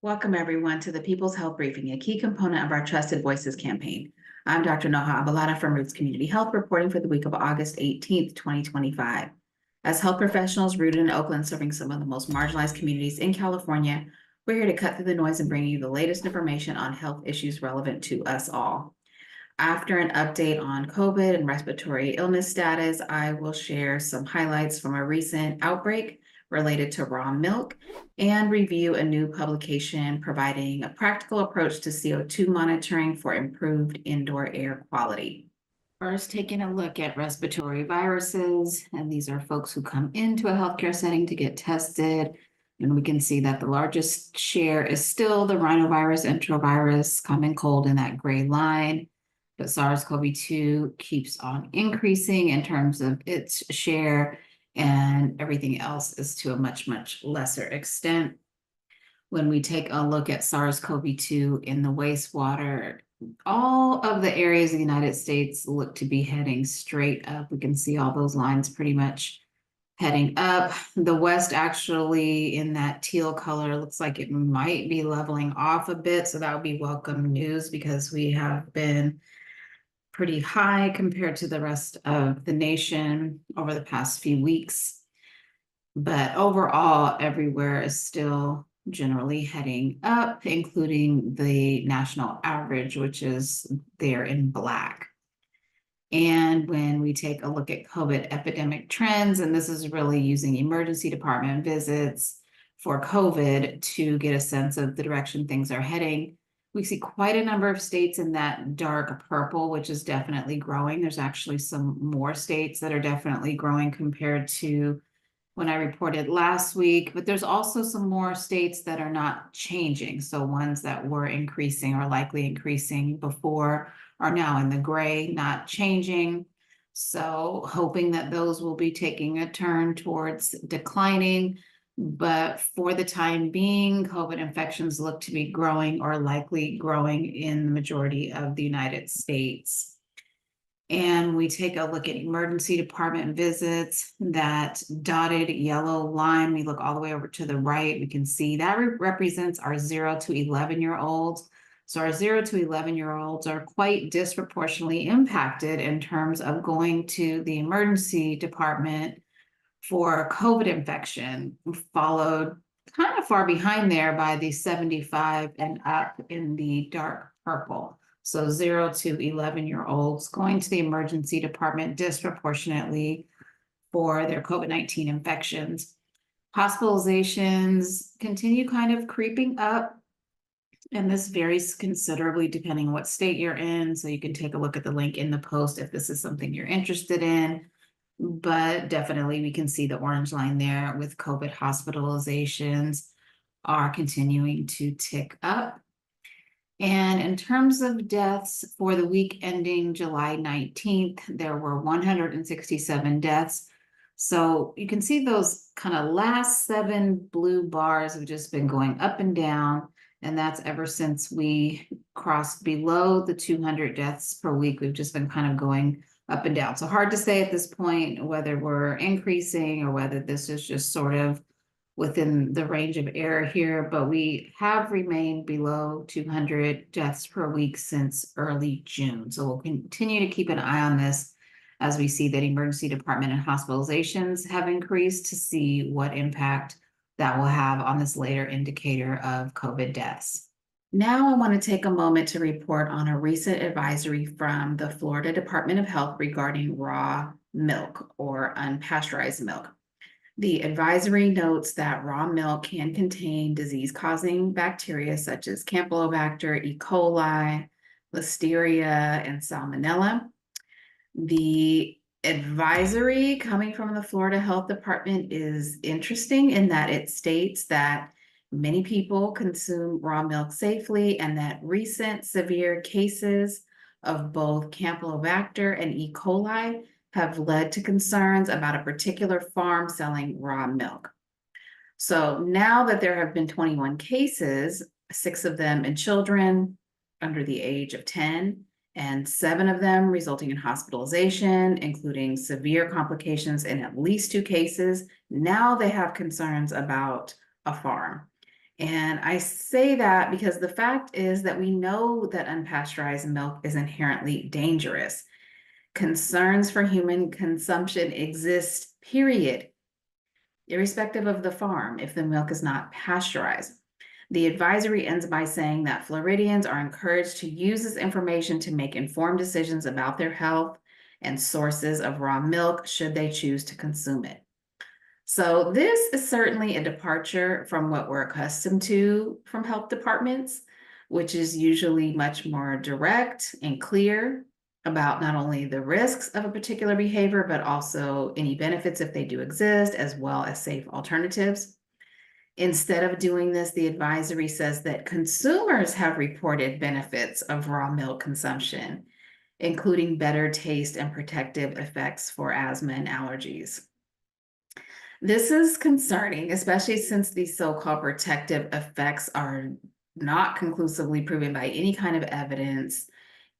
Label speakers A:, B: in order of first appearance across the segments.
A: Welcome, everyone, to the People's Health Briefing, a key component of our Trusted Voices campaign. I'm Dr. Noha Abalada from Roots Community Health, reporting for the week of August 18th, 2025. As health professionals rooted in Oakland, serving some of the most marginalized communities in California, we're here to cut through the noise and bring you the latest information on health issues relevant to us all. After an update on COVID and respiratory illness status, I will share some highlights from a recent outbreak related to raw milk and review a new publication providing a practical approach to CO2 monitoring for improved indoor air quality. First, taking a look at respiratory viruses, and these are folks who come into a healthcare setting to get tested. And we can see that the largest share is still the rhinovirus, enterovirus, common cold in that gray line. But SARS-CoV-2 keeps on increasing in terms of its share, and everything else is to a much, much lesser extent. When we take a look at SARS-CoV-2 in the wastewater, all of the areas of the United States look to be heading straight up. We can see all those lines pretty much heading up. The West actually in that teal color looks like it might be leveling off a bit. So that would be welcome news because we have been pretty high compared to the rest of the nation over the past few weeks. But overall, everywhere is still generally heading up, including the national average, which is there in black. And when we take a look at COVID epidemic trends, and this is really using emergency department visits for COVID to get a sense of the direction things are heading, we see quite a number of states in that dark purple, which is definitely growing. There's actually some more states that are definitely growing compared to when I reported last week, but there's also some more states that are not changing. So ones that were increasing or likely increasing before are now in the gray, not changing. So hoping that those will be taking a turn towards declining. But for the time being, COVID infections look to be growing or likely growing in the majority of the United States. And we take a look at emergency department visits, that dotted yellow line. We look all the way over to the right. We can see that represents our 0 to 11-year-olds. So our 0 to 11-year-olds are quite disproportionately impacted in terms of going to the emergency department for COVID infection, followed kind of far behind there by the 75 and up in the dark purple. So 0 to 11-year-olds going to the emergency department disproportionately for their COVID-19 infections. Hospitalizations continue kind of creeping up, and this varies considerably depending on what state you're in. So you can take a look at the link in the post if this is something you're interested in. But definitely we can see the orange line there with COVID hospitalizations are continuing to tick up. And in terms of deaths for the week ending July 19th, there were 167 deaths. So you can see those kind of last 7 blue bars have just been going up and down. And that's ever since we crossed below the 200 deaths per week. We've just been kind of going up and down. So hard to say at this point whether we're increasing or whether this is just sort of within the range of error here, but we have remained below 200 deaths per week since early June. So we'll continue to keep an eye on this as we see that emergency department and hospitalizations have increased to see what impact that will have on this later indicator of COVID deaths. Now I want to take a moment to report on a recent advisory from the Florida Department of Health regarding raw milk or unpasteurized milk. The advisory notes that raw milk can contain disease-causing bacteria such as Campylobacter, E. coli, Listeria, and Salmonella. The advisory coming from the Florida Health Department is interesting in that it states that many people consume raw milk safely and that recent severe cases of both Campylobacter and E. coli have led to concerns about a particular farm selling raw milk. So now that there have been 21 cases, 6 of them in children under the age of 10, and 7 of them resulting in hospitalization, including severe complications in at least 2 cases, now they have concerns about a farm. And I say that because the fact is that we know that unpasteurized milk is inherently dangerous. Concerns for human consumption exist, period, irrespective of the farm, if the milk is not pasteurized. The advisory ends by saying that Floridians are encouraged to use this information to make informed decisions about their health and sources of raw milk should they choose to consume it. So this is certainly a departure from what we're accustomed to from health departments, which is usually much more direct and clear about not only the risks of a particular behavior, but also any benefits if they do exist, as well as safe alternatives. Instead of doing this, the advisory says that consumers have reported benefits of raw milk consumption, including better taste and protective effects for asthma and allergies. This is concerning, especially since these so-called protective effects are not conclusively proven by any kind of evidence.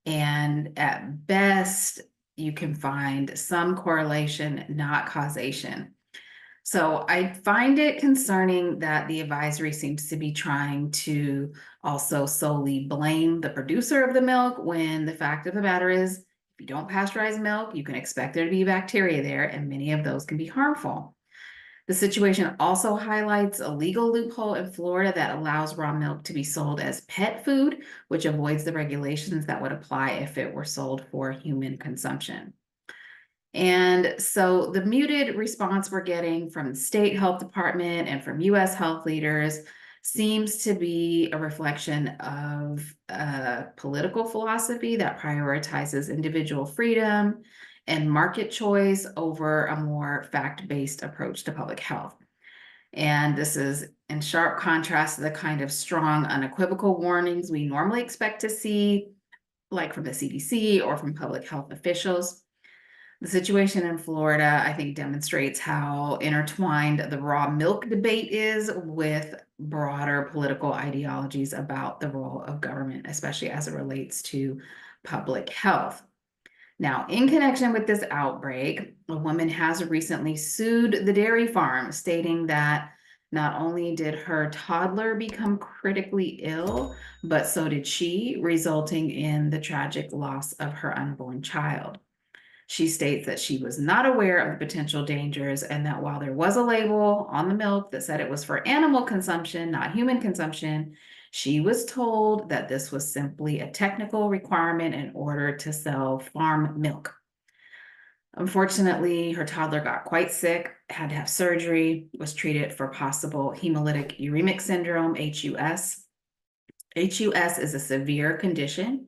A: And at best, you can find some correlation, not causation. So I find it concerning that the advisory seems to be trying to also solely blame the producer of the milk, when the fact of the matter is, if you don't pasteurize milk, you can expect there to be bacteria there, and many of those can be harmful. The situation also highlights a legal loophole in Florida that allows raw milk to be sold as pet food, which avoids the regulations that would apply if it were sold for human consumption. And so the muted response we're getting from the state health department and from US health leaders seems to be a reflection of a political philosophy that prioritizes individual freedom and market choice over a more fact-based approach to public health. And this is in sharp contrast to the kind of strong, unequivocal warnings we normally expect to see, like from the CDC or from public health officials. The situation in Florida, I think, demonstrates how intertwined the raw milk debate is with broader political ideologies about the role of government, especially as it relates to public health. Now, in connection with this outbreak, a woman has recently sued the dairy farm, stating that not only did her toddler become critically ill, but so did she, resulting in the tragic loss of her unborn child. She states that she was not aware of the potential dangers, and that while there was a label on the milk that said it was for animal consumption, not human consumption, she was told that this was simply a technical requirement in order to sell farm milk. Unfortunately, her toddler got quite sick, had to have surgery, was treated for possible hemolytic uremic syndrome, HUS. HUS is a severe condition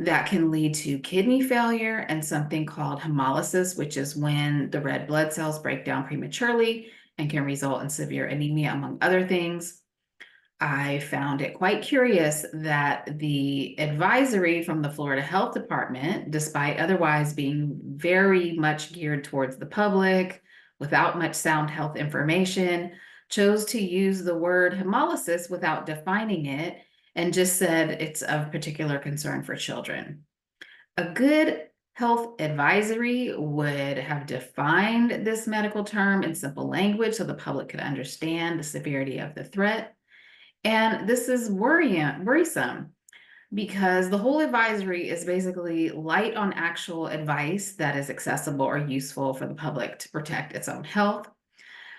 A: that can lead to kidney failure and something called hemolysis, which is when the red blood cells break down prematurely and can result in severe anemia, among other things. I found it quite curious that the advisory from the Florida Health Department, despite otherwise being very much geared towards the public, without much sound health information, chose to use the word hemolysis without defining it, and just said it's of particular concern for children. A good health advisory would have defined this medical term in simple language so the public could understand the severity of the threat. And this is worrisome, because the whole advisory is basically light on actual advice that is accessible or useful for the public to protect its own health.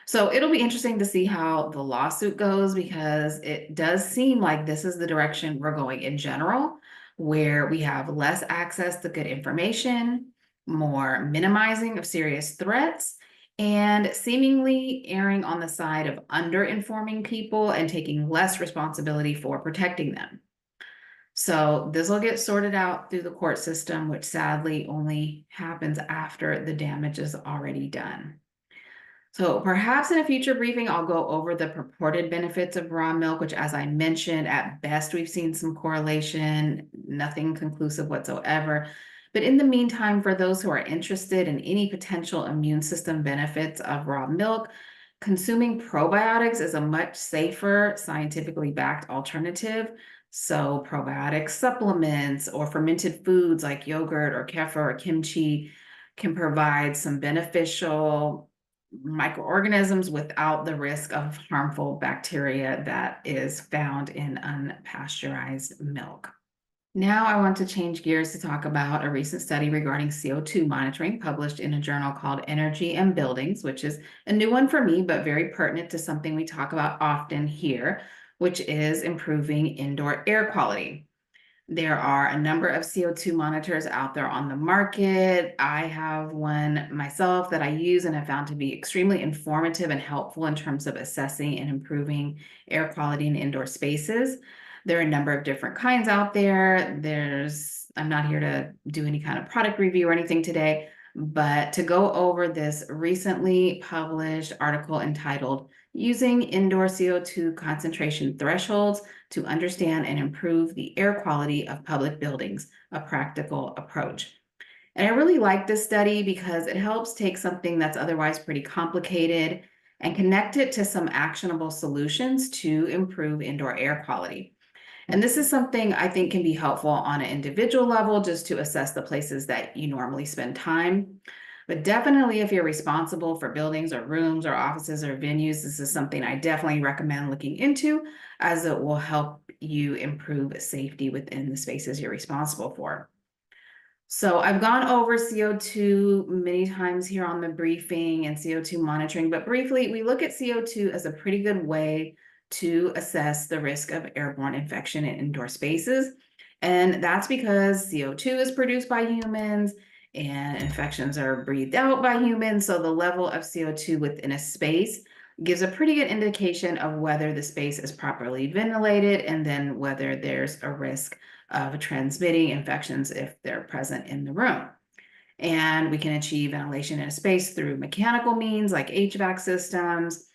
A: So it'll be interesting to see how the lawsuit goes, because it does seem like this is the direction we're going in general, where we have less access to good information, more minimizing of serious threats, and seemingly erring on the side of under-informing people and taking less responsibility for protecting them. So this will get sorted out through the court system, which sadly only happens after the damage is already done. So perhaps in a future briefing, I'll go over the purported benefits of raw milk, which, as I mentioned, at best, we've seen some correlation, nothing conclusive whatsoever. But in the meantime, for those who are interested in any potential immune system benefits of raw milk, consuming probiotics is a much safer, scientifically backed alternative. So probiotic supplements or fermented foods like yogurt or kefir or kimchi can provide some beneficial microorganisms without the risk of harmful bacteria that is found in unpasteurized milk. Now I want to change gears to talk about a recent study regarding CO2 monitoring published in a journal called Energy and Buildings, which is a new one for me, but very pertinent to something we talk about often here, which is improving indoor air quality. There are a number of CO2 monitors out there on the market. I have one myself that I use and have found to be extremely informative and helpful in terms of assessing and improving air quality in indoor spaces. There are a number of different kinds out there. I'm not here to do any kind of product review or anything today, but to go over this recently published article entitled Using Indoor CO2 Concentration Thresholds to Understand and Improve the Air Quality of Public Buildings, a Practical Approach. And I really like this study because it helps take something that's otherwise pretty complicated and connect it to some actionable solutions to improve indoor air quality. And this is something I think can be helpful on an individual level just to assess the places that you normally spend time. But definitely if you're responsible for buildings or rooms or offices or venues, this is something I definitely recommend looking into, as it will help you improve safety within the spaces you're responsible for. So I've gone over CO2 many times here on the briefing and CO2 monitoring, but briefly, we look at CO2 as a pretty good way to assess the risk of airborne infection in indoor spaces. And that's because CO2 is produced by humans and infections are breathed out by humans. So the level of CO2 within a space gives a pretty good indication of whether the space is properly ventilated and then whether there's a risk of transmitting infections if they're present in the room. And we can achieve ventilation in a space through mechanical means like HVAC systems.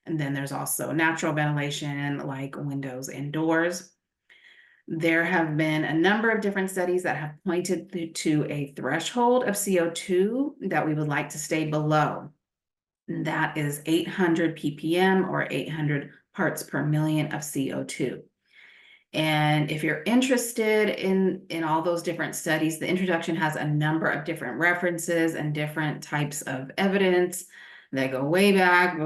A: And then there's also natural ventilation like windows and doors. There have been a number of different studies that have pointed to a threshold of CO2 that we would like to stay below. And that is 800 ppm or 800 parts per million of CO2. And if you're interested in all those different studies, the introduction has a number of different references and different types of evidence that go way back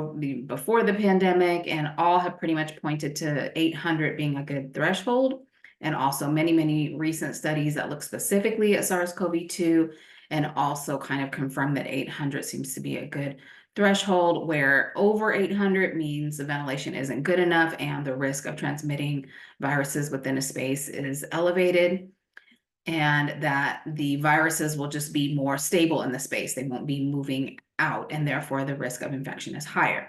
A: before the pandemic, and all have pretty much pointed to 800 being a good threshold. And also many, many recent studies that look specifically at SARS-CoV-2 and also kind of confirm that 800 seems to be a good threshold, where over 800 means the ventilation isn't good enough and the risk of transmitting viruses within a space is elevated, and that the viruses will just be more stable in the space. They won't be moving out, and therefore the risk of infection is higher.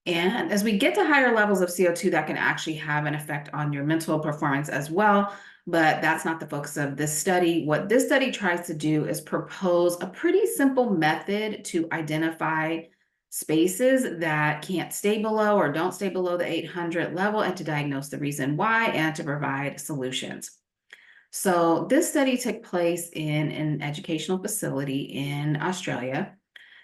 A: And as we get to higher levels of CO2, that can actually have an effect on your mental performance as well. But that's not the focus of this study. What this study tries to do is propose a pretty simple method to identify spaces that can't stay below or don't stay below the 800 level, and to diagnose the reason why and to provide solutions. So this study took place in an educational facility in Australia.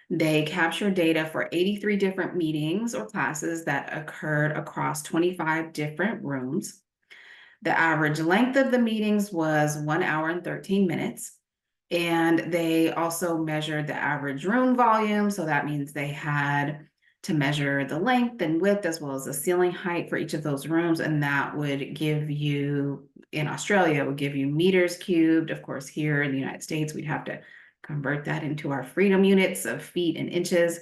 A: They captured data for 83 different meetings or classes that occurred across 25 different rooms. The average length of the meetings was 1 hour and 13 minutes. And they also measured the average room volume. So that means they had to measure the length and width as well as the ceiling height for each of those rooms. And that would give you, in Australia, would give you meters cubed. Of course, here in the United States, we'd have to convert that into our freedom units of feet and inches.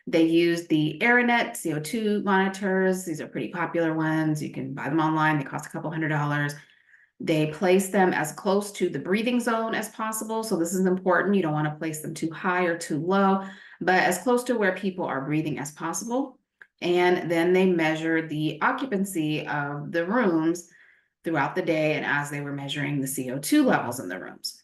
A: They used the AeroNet CO2 monitors. These are pretty popular ones. You can buy them online. They cost a couple $100s. They place them as close to the breathing zone as possible. So this is important. You don't want to place them too high or too low, but as close to where people are breathing as possible. And then they measured the occupancy of the rooms throughout the day and as they were measuring the CO2 levels in the rooms.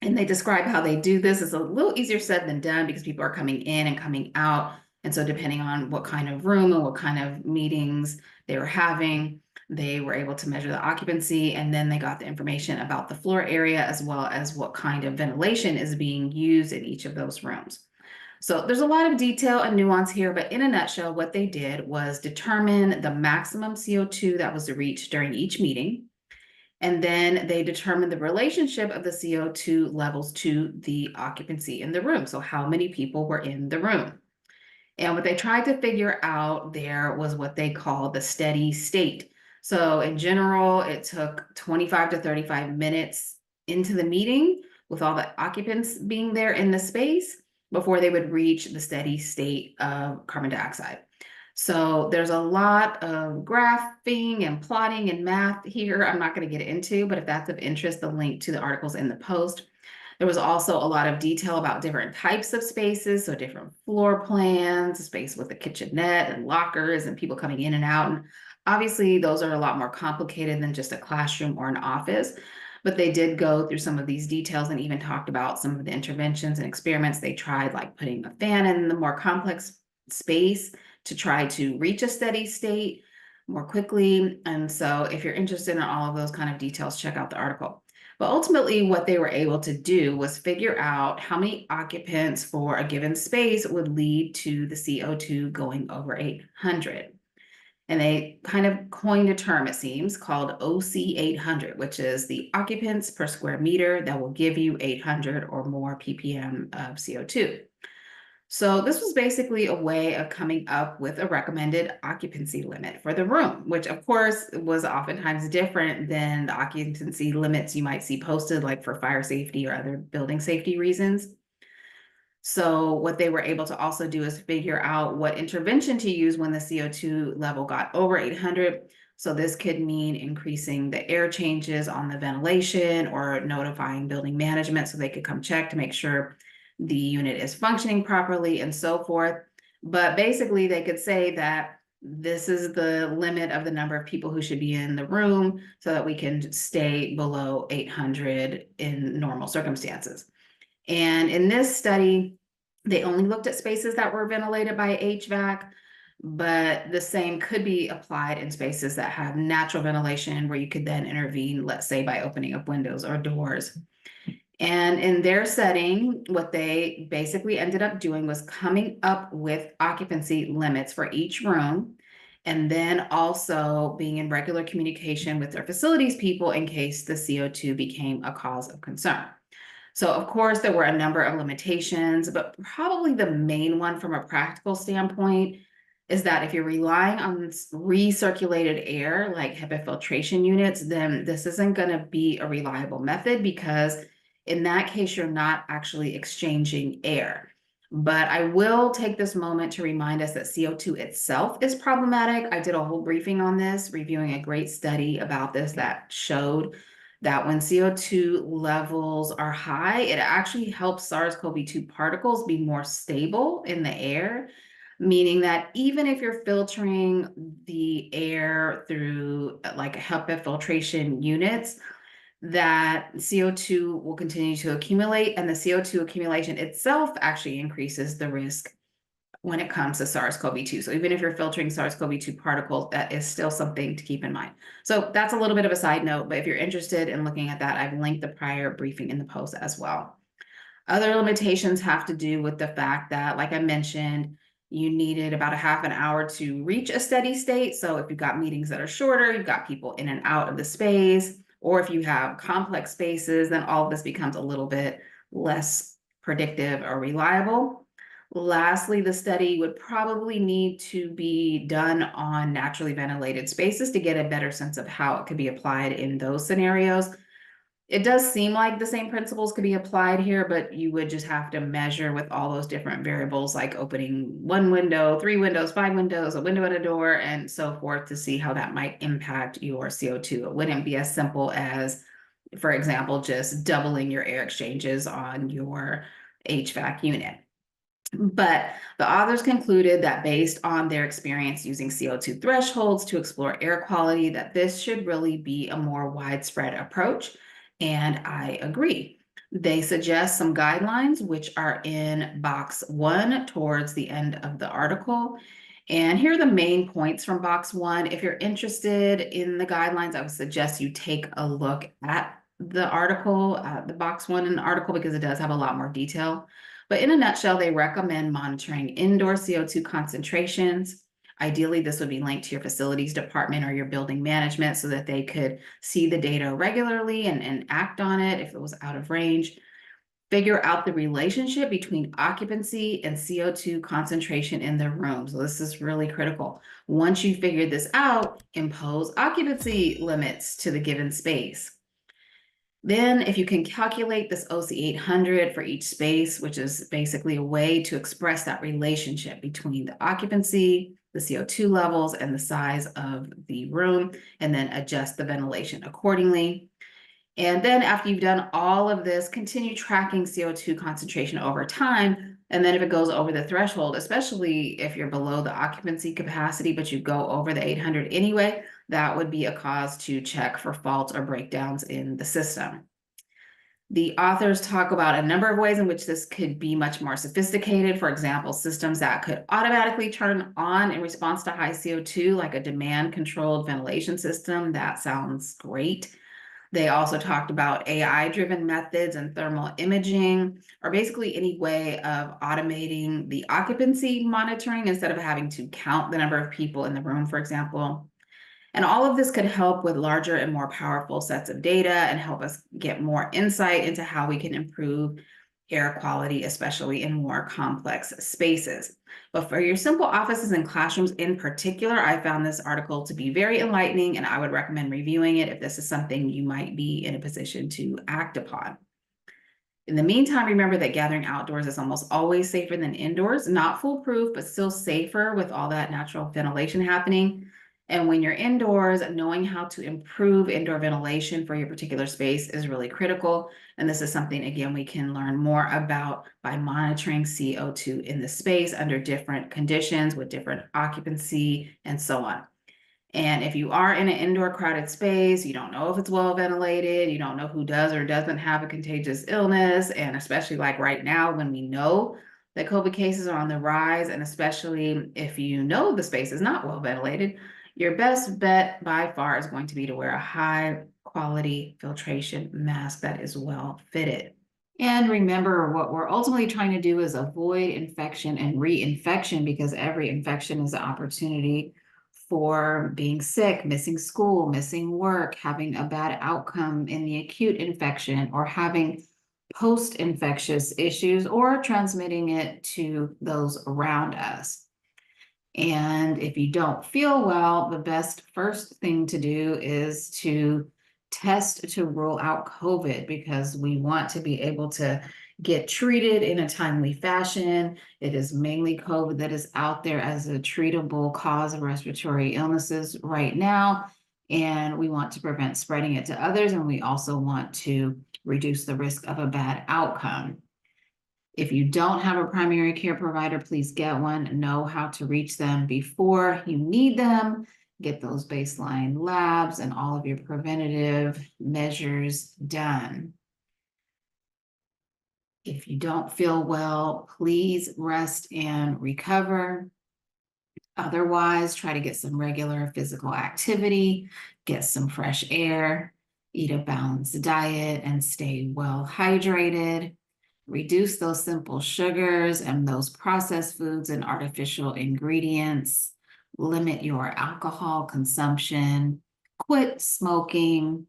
A: And they describe how they do this. It's a little easier said than done because people are coming in and coming out. And so depending on what kind of room and what kind of meetings they were having, they were able to measure the occupancy, and then they got the information about the floor area as well as what kind of ventilation is being used in each of those rooms. So there's a lot of detail and nuance here, but in a nutshell, what they did was determine the maximum CO2 that was reached during each meeting. And then they determined the relationship of the CO2 levels to the occupancy in the room. So how many people were in the room. And what they tried to figure out there was what they call the steady state. So in general, it took 25 to 35 minutes into the meeting with all the occupants being there in the space before they would reach the steady state of carbon dioxide. So there's a lot of graphing and plotting and math here I'm not going to get into, but if that's of interest, the link to the articles in the post. There was also a lot of detail about different types of spaces, so different floor plans, space with a kitchenette and lockers and people coming in and out. And obviously, those are a lot more complicated than just a classroom or an office, but they did go through some of these details and even talked about some of the interventions and experiments they tried, like putting a fan in the more complex space to try to reach a steady state more quickly. And so if you're interested in all of those kind of details, check out the article. But ultimately, what they were able to do was figure out how many occupants for a given space would lead to the CO2 going over 800. And they kind of coined a term, it seems, called OC800, which is the occupants per square meter that will give you 800 or more ppm of CO2. So this was basically a way of coming up with a recommended occupancy limit for the room, which of course was oftentimes different than the occupancy limits you might see posted, like for fire safety or other building safety reasons. So what they were able to also do is figure out what intervention to use when the CO2 level got over 800. So this could mean increasing the air changes on the ventilation or notifying building management so they could come check to make sure the unit is functioning properly and so forth. But basically they could say that this is the limit of the number of people who should be in the room so that we can stay below 800 in normal circumstances. And in this study, they only looked at spaces that were ventilated by HVAC, but the same could be applied in spaces that have natural ventilation where you could then intervene, let's say by opening up windows or doors. And in their setting, what they basically ended up doing was coming up with occupancy limits for each room, and then also being in regular communication with their facilities people in case the CO2 became a cause of concern. So of course, there were a number of limitations, but probably the main one from a practical standpoint is that if you're relying on recirculated air, like HEPA filtration units, then this isn't going to be a reliable method because in that case, you're not actually exchanging air. But I will take this moment to remind us that CO2 itself is problematic. I did a whole briefing on this, reviewing a great study about this that showed that when CO2 levels are high, it actually helps SARS-CoV-2 particles be more stable in the air, meaning that even if you're filtering the air through like HEPA filtration units, that CO2 will continue to accumulate, and the CO2 accumulation itself actually increases the risk when it comes to SARS-CoV-2. So even if you're filtering SARS-CoV-2 particles, that is still something to keep in mind. So that's a little bit of a side note, but if you're interested in looking at that, I've linked the prior briefing in the post as well. Other limitations have to do with the fact that, like I mentioned, you needed about a half an hour to reach a steady state. So if you've got meetings that are shorter, you've got people in and out of the space, or if you have complex spaces, then all of this becomes a little bit less predictive or reliable. Lastly, the study would probably need to be done on naturally ventilated spaces to get a better sense of how it could be applied in those scenarios. It does seem like the same principles could be applied here, but you would just have to measure with all those different variables, like opening one window, 3 windows, 5 windows, a window and a door, and so forth to see how that might impact your CO2. It wouldn't be as simple as, for example, just doubling your air exchanges on your HVAC unit. But the authors concluded that based on their experience using CO2 thresholds to explore air quality, that this should really be a more widespread approach. And I agree. They suggest some guidelines, which are in box 1 towards the end of the article. And here are the main points from box 1. If you're interested in the guidelines, I would suggest you take a look at the article, the box 1 in the article, because it does have a lot more detail. But in a nutshell, they recommend monitoring indoor CO2 concentrations. Ideally, this would be linked to your facilities department or your building management so that they could see the data regularly and act on it if it was out of range. Figure out the relationship between occupancy and CO2 concentration in the room. So this is really critical. Once you figure this out, impose occupancy limits to the given space. Then if you can calculate this OC800 for each space, which is basically a way to express that relationship between the occupancy, the CO2 levels, and the size of the room, and then adjust the ventilation accordingly. And then after you've done all of this, continue tracking CO2 concentration over time. And then if it goes over the threshold, especially if you're below the occupancy capacity, but you go over the 800 anyway, that would be a cause to check for faults or breakdowns in the system. The authors talk about a number of ways in which this could be much more sophisticated. For example, systems that could automatically turn on in response to high CO2, like a demand-controlled ventilation system. That sounds great. They also talked about AI-driven methods and thermal imaging, or basically any way of automating the occupancy monitoring instead of having to count the number of people in the room, for example. And all of this could help with larger and more powerful sets of data and help us get more insight into how we can improve air quality, especially in more complex spaces. But for your simple offices and classrooms in particular, I found this article to be very enlightening, and I would recommend reviewing it if this is something you might be in a position to act upon. In the meantime, remember that gathering outdoors is almost always safer than indoors, not foolproof, but still safer with all that natural ventilation happening. And when you're indoors, knowing how to improve indoor ventilation for your particular space is really critical. And this is something, again, we can learn more about by monitoring CO2 in the space under different conditions with different occupancy and so on. And if you are in an indoor crowded space, you don't know if it's well ventilated, you don't know who does or doesn't have a contagious illness, and especially like right now when we know that COVID cases are on the rise, and especially if you know the space is not well ventilated, your best bet by far is going to be to wear a high quality filtration mask that is well fitted. And remember, what we're ultimately trying to do is avoid infection and reinfection, because every infection is an opportunity for being sick, missing school, missing work, having a bad outcome in the acute infection, or having post-infectious issues, or transmitting it to those around us. And if you don't feel well, the best first thing to do is to test to rule out COVID, because we want to be able to get treated in a timely fashion. It is mainly COVID that is out there as a treatable cause of respiratory illnesses right now. And we want to prevent spreading it to others. And we also want to reduce the risk of a bad outcome. If you don't have a primary care provider, please get one. Know how to reach them before you need them. Get those baseline labs and all of your preventative measures done. If you don't feel well, please rest and recover. Otherwise, try to get some regular physical activity, get some fresh air, eat a balanced diet, and stay well hydrated. Reduce those simple sugars and those processed foods and artificial ingredients. Limit your alcohol consumption. Quit smoking.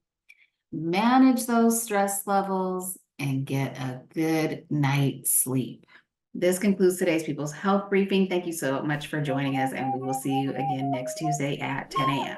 A: Manage those stress levels and get a good night's sleep. This concludes today's People's Health Briefing. Thank you so much for joining us, and we will see you again next Tuesday at 10 a.m.